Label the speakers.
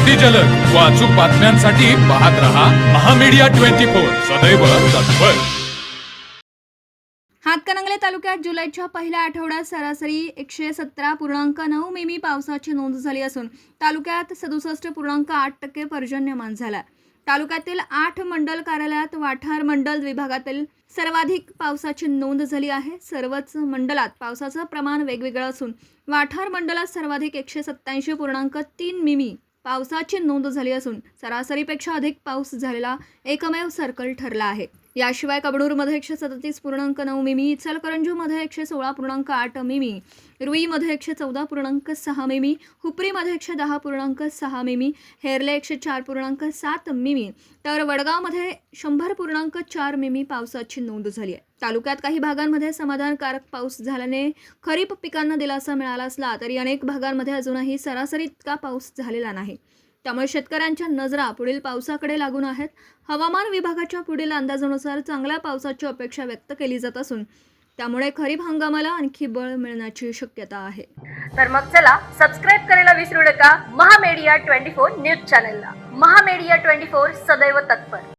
Speaker 1: अगदी जलद व अचूक बातम्यांसाठी पाहत रहा महामीडिया 24 सदैव तत्पर.
Speaker 2: हातकणंगले तालुक्यात जुलैच्या पहिल्या आठवड्यात सरासरी 117.9 मिमी पावसाची नोंद झाली असून तालुक्यात 67.8% पर्जन्यमान झाला. तालुक्यातील 8 मंडल कार्यालयात वाठार मंडल विभागातील सर्वाधिक पावसाची नोंद झाली आहे. सर्वच मंडलात पावसाचं प्रमाण वेगवेगळं असून वाठार मंडलात सर्वाधिक 187.3 मिमी पावसाची नोंद झाली असून सरासरीपेक्षा अधिक पाऊस झालेला एकमेव सर्कल ठरला आहे. याशिवाय कबनूरमध्ये 137.9 मिमी, इचलकरंजीमध्ये 116.8 मिमी, रुईमध्ये 114.6 मिमी, हुपरीमध्ये 110.6 मिमी, हेरले 104.7 मिमी तर वडगावमध्ये 100.4 मिमी पावसाची नोंद झाली आहे. तालुक्यात काही भागांमध्ये समाधानकारक पाऊस झाल्याने खरीप पिकांना दिलासा मिळाला असला तरी अनेक भागांमध्ये अजूनही सरासरी इतका पाऊस झालेला नाही. त्यामुळे शेतकऱ्यांच्या नजरा पुढील पावसाकडे लागून आहेत. हवामान विभागाच्या पुढील अंदाजानुसार चांगल्या पावसाची अपेक्षा व्यक्त केली जात असून त्यामुळे खरीप हंगामाला आणखी बळ मिळण्याची शक्यता आहे.
Speaker 3: तर मग चला सबस्क्राईब करायला विसरू नका महामीडिया 24 न्यूज चॅनलला. महामीडिया 24 सदैव तत्पर.